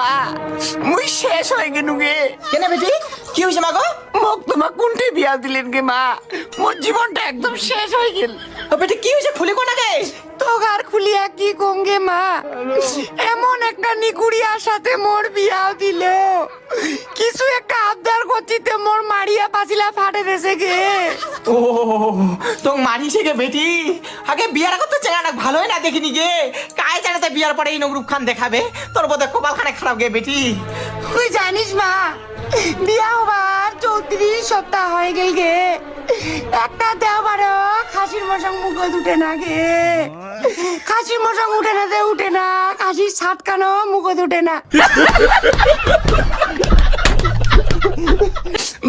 মা মুই শেষ হয়ে গেলু গে। কেন বেটি কি হয়েছে মা গো? মোক তোমার কোনটে বিয়া দিলেন গে মা, মোর জীবনটা একদম শেষ হয়ে গেল। ও বেটি কি হয়েছে খুলে কোনা গে? তোগার খুলিয়া কি কঙ্গে মা, এমন একটা নিকুড়িয়ার সাথে মোর বিয়া দিল, কিছু একটা আবদার করছিতে মোর মারিয়া পাচিলা ফাটে দেছে গে। ও তো মারিছে গে বেটি, আগে বিয়ার আগে তো চেহারাটা ভালোই না দেখিনি গে, কায় জানাতে বিয়ার পরে এই নগরূপ খান দেখাবে, তোর বোধ কপাল খানে খারাপ গে বেটি। তুই জানিস মা, বিয়া হবার 34 সপ্তাহ হয়ে গেল গে, একটা দেওবারও খাসির মশং মুখে উঠে না গে, খাসির মশং উঠে না, উঠে না, খাসির ছাটকানো মুখে উঠে না।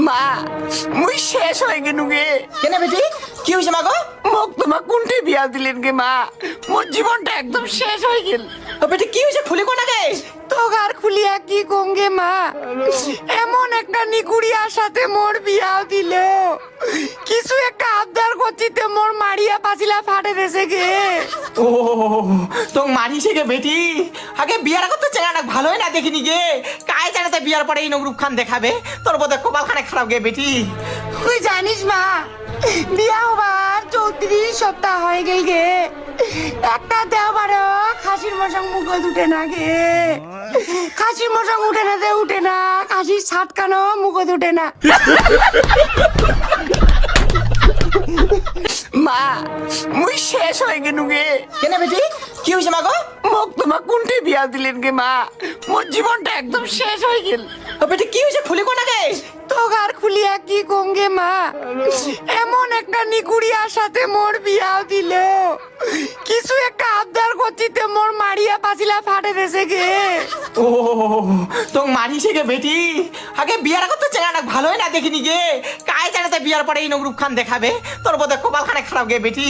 মা মুই শেষ হয়ে গেলু গে। কেন বেটি কি হয়েছে মা গো? মোক তোমার কোনটে বিয়া দিলেন গে মা, মোর জীবনটা একদম শেষ হয়ে গেল। ও বেটি কি হয়েছে খুলে কোনা গে? তোগার খুলিয়া কি কঙ্গে মা, এমন একটা নিকুড়িয়ার সাথে মোর বিয়া দিল, কিছু একটা আবদার করছিতে মোর মারিয়া পাচিলা ফাটে দেছে গে। ও তো মারিছে গে বেটি, আগে বিয়ার আগে তো চেহারাটা ভালোই না দেখিনি গে, কায় জানাতে বিয়ার পরে এই নগরূপ খান দেখাবে, তোর বোধ কপাল খানে খারাপ গে বেটি। তুই জানিস মা, বিয়া হবার 34 সপ্তাহ হয়ে গেল গে, একটা দেওবারও খাসির মশং মুখে উঠে না গে, খাসির মশং উঠে না, উঠে না, খাসির ছাটকানো মুখে উঠে না। মা মুই শেষ হয়ে গেলু গে। কেন বেটি কি হয়েছে মা গো? মোক তোমার কোনটে বিয়া দিলেন গে মা, মোর জীবনটা একদম শেষ হয়ে গেল। ও বেটি কি হয়েছে খুলে কোনা গে? তোগার খুলিয়া কি কঙ্গে মা, এমন একটা নিকুড়িয়ার সাথে মোর বিয়া দিল, কিছু একটা আবদার করছিতে মোর মারিয়া পাচিলা ফাটে দেছে গে। ও তো মারিছে গে বেটি, আগে বিয়ার আগে তো চেহারাটা ভালোই না দেখিনি গে, কায় জানাতে বিয়ার পরে এই নগরূপ খান দেখাবে, তোর বোধ কপাল খানে খারাপ গে বেটি।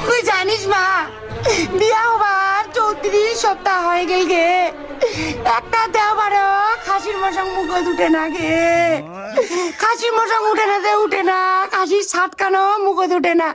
তুই জানিস মা, বিয়া হবার 34 সপ্তাহ হয়ে গেল গে, একটা দেওবারও খাসির মশং মুখে উঠে না গে, খাসির মশং উঠে না, উঠে না, খাসির ছাটকানো মুখে উঠে না।